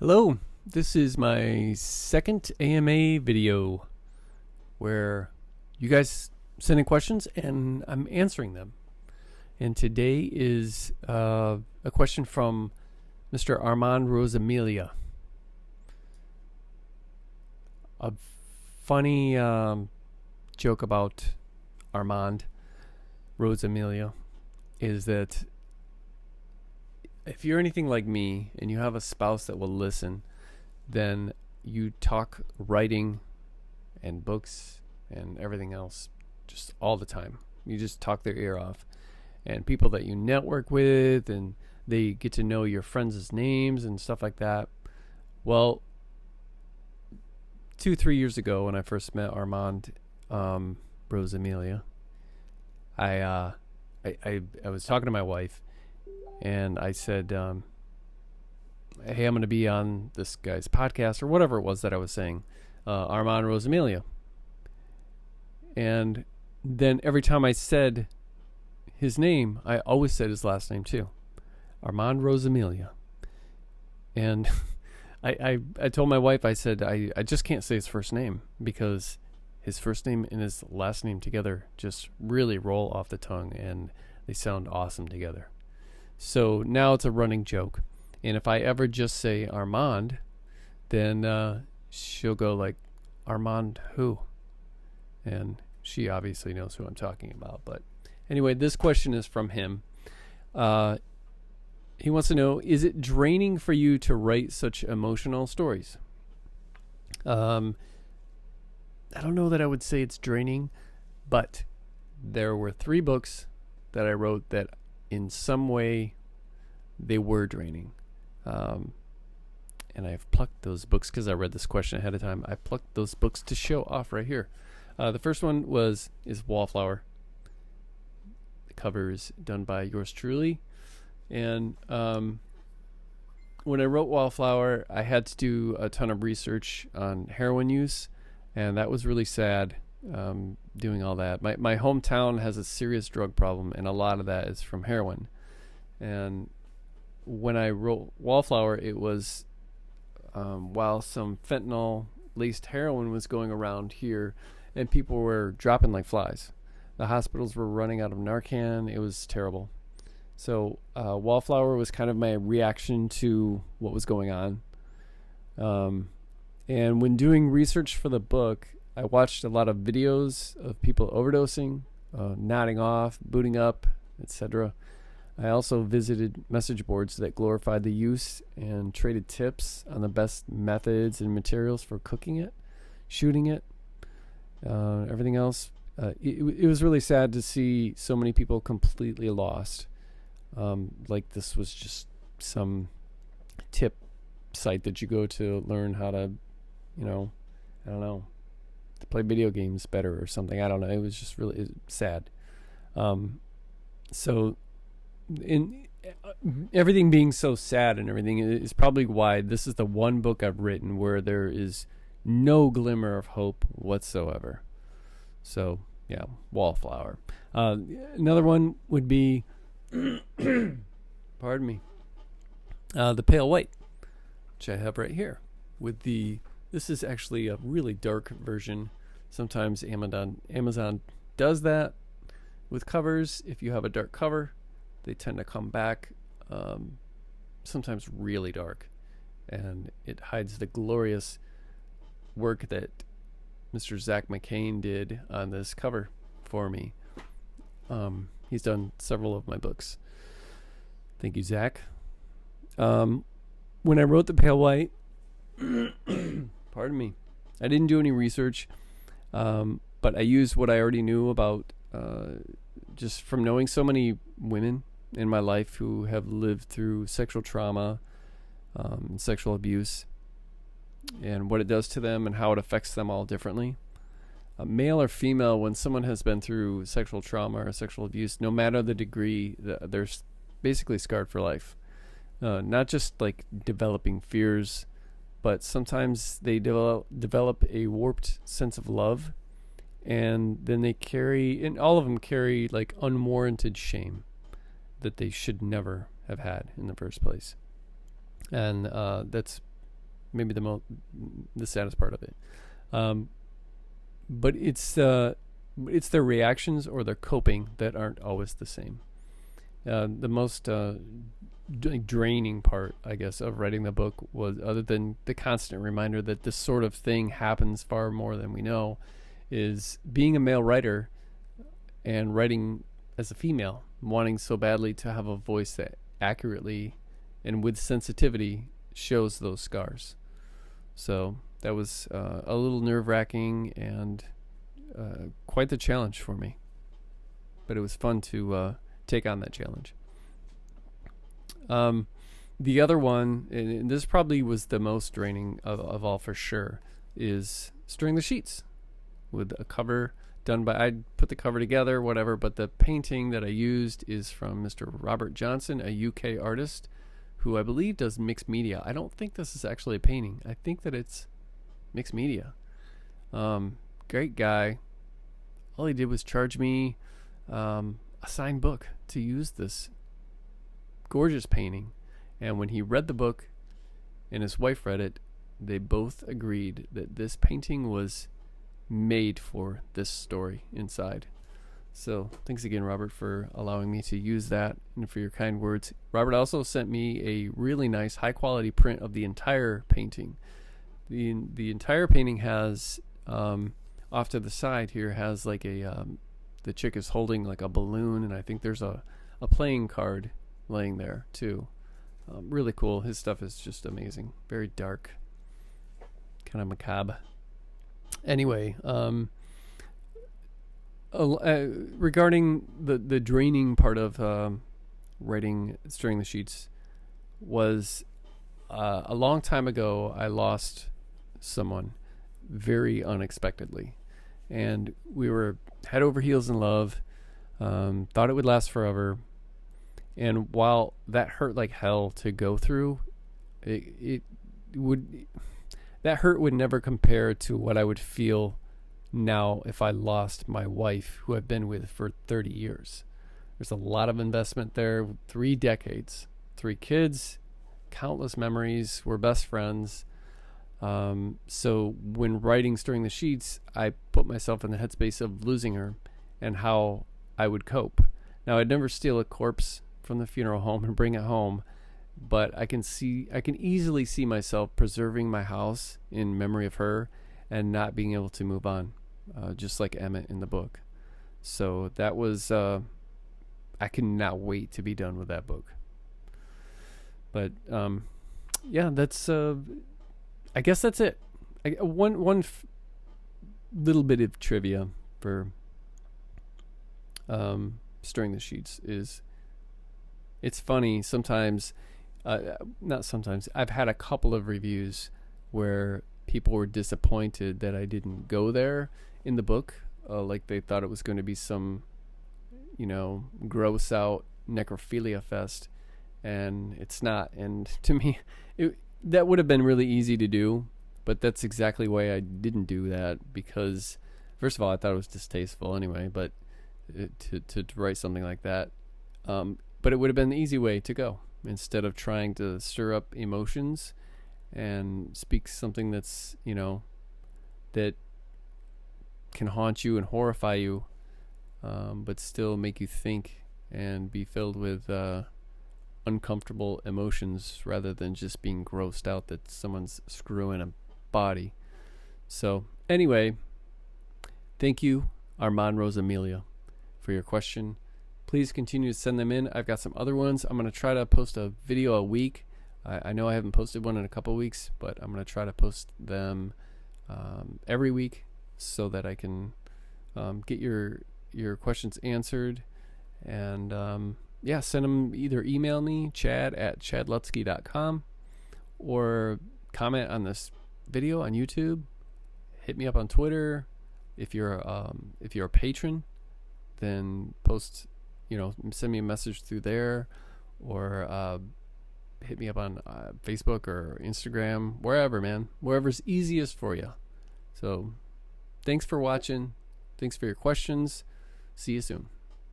Hello, this is my second AMA video where you guys send in questions and I'm answering them. And today is a question from Mr. Armand Rosamilia. A funny joke about Armand Rosamilia is that if you're anything like me and you have a spouse that will listen, then you talk writing and books and everything else just all the time. You just talk their ear off. And people that you network with, and they get to know your friends' names and stuff like that. Well, 3 years ago when I first met Armand Rosamilia, I was talking to my wife, and I said, hey, I'm going to be on this guy's podcast, or whatever it was that I was saying, Armand Rosamilia. And then every time I said his name, I always said his last name too, Armand Rosamilia. And I told my wife, I said, I just can't say his first name because his first name and his last name together just really roll off the tongue, and they sound awesome together. So now it's a running joke. And if I ever just say Armand, then she'll go like, Armand who? And she obviously knows who I'm talking about. But anyway, this question is from him. He wants to know, is it draining for you to write such emotional stories? I don't know that I would say it's draining, but there were 3 books that I wrote that in some way they were draining. And I've plucked those books because I read this question ahead of time. I plucked those books to show off right here. The first one is Wildflower. The cover is done by yours truly. And when I wrote Wildflower, I had to do a ton of research on heroin use, and that was really sad. Doing all that. My hometown has a serious drug problem, and a lot of that is from heroin. And when I wrote Wildflower, it was while some fentanyl laced heroin was going around here, and people were dropping like flies. The hospitals were running out of Narcan. It was terrible. So Wildflower was kind of my reaction to what was going on. And when doing research for the book, I watched a lot of videos of people overdosing, nodding off, booting up, etc. I also visited message boards that glorified the use and traded tips on the best methods and materials for cooking it, shooting it, everything else. It was really sad to see so many people completely lost. Like this was just some tip site that you go to learn how to, I don't know, to play video games better or something. I don't know. It was just really sad. So in everything being so sad and everything is probably why this is the one book I've written where there is no glimmer of hope whatsoever. So yeah, Wallflower. Another one would be, pardon me, The Pale White, which I have right here with this is actually a really dark version. Sometimes Amazon does that with covers. If you have a dark cover, they tend to come back sometimes really dark, and it hides the glorious work that Mr. Zach McCain did on this cover for me. He's done several of my books. Thank you, Zach. When I wrote The Pale White, pardon me, I didn't do any research, but I used what I already knew about just from knowing so many women in my life who have lived through sexual trauma and sexual abuse, and what it does to them and how it affects them all differently. Male or female, when someone has been through sexual trauma or sexual abuse, no matter the degree, they're basically scarred for life. Not just like developing fears, but sometimes they develop a warped sense of love, and then they carry, and all of them carry like unwarranted shame that they should never have had in the first place. And that's maybe the saddest part of it. But it's their reactions or their coping that aren't always the same. The most draining part, I guess, of writing the book was, other than the constant reminder that this sort of thing happens far more than we know, is being a male writer and writing as a female, wanting so badly to have a voice that accurately and with sensitivity shows those scars. So that was a little nerve-wracking and quite the challenge for me. But it was fun to take on that challenge. The other one, and this probably was the most draining of all for sure, is Stirring the Sheets, with a cover done by, I put the cover together, whatever, but the painting that I used is from Mr. Robert Johnson, a UK artist who I believe does mixed media. I don't think this is actually a painting. I think that it's mixed media. Great guy. All he did was charge me a signed book to use this gorgeous painting. And when he read the book and his wife read it, they both agreed that this painting was made for this story inside. So thanks again, Robert, for allowing me to use that and for your kind words. Robert also sent me a really nice high quality print of the entire painting. The entire painting has off to the side here has like a the chick is holding like a balloon, and I think there's a playing card laying there too. Really cool. His stuff is just amazing. Very dark, kind of macabre. Anyway, regarding the draining part of writing Stirring the Sheets was a long time ago. I lost someone very unexpectedly, and we were head over heels in love. Thought it would last forever, and while that hurt like hell to go through, that hurt would never compare to what I would feel now if I lost my wife, who I've been with for 30 years. There's a lot of investment there, 3 decades, 3 kids, countless memories. We're best friends. So when writing Stirring the Sheets, I put myself in the headspace of losing her and how I would cope. Now, I'd never steal a corpse from the funeral home and bring it home, but I can easily see myself preserving my house in memory of her and not being able to move on, just like Emmett in the book. So that was, I cannot wait to be done with that book. But yeah, that's, I guess that's it. One little bit of trivia for Stirring the Sheets is, it's funny sometimes. Not sometimes. I've had a couple of reviews where people were disappointed that I didn't go there in the book. Like they thought it was going to be some, gross out necrophilia fest, and it's not. And to me, that would have been really easy to do, but that's exactly why I didn't do that, because first of all, I thought it was distasteful anyway, but to write something like that. But it would have been the easy way to go, instead of trying to stir up emotions and speak something that's, that can haunt you and horrify you, but still make you think and be filled with uncomfortable emotions, rather than just being grossed out that someone's screwing a body. So anyway, thank you, Armand Rosamilia, for your question. Please continue to send them in. I've got some other ones. I'm going to try to post a video a week. I know I haven't posted one in a couple of weeks, but I'm going to try to post them every week so that I can get your questions answered. And send them, either email me, chad@chadlutzke.com, or comment on this video on YouTube. Hit me up on Twitter. If you're a patron, then post, send me a message through there, or hit me up on Facebook or Instagram, wherever, man. Wherever's easiest for you. So thanks for watching. Thanks for your questions. See you soon.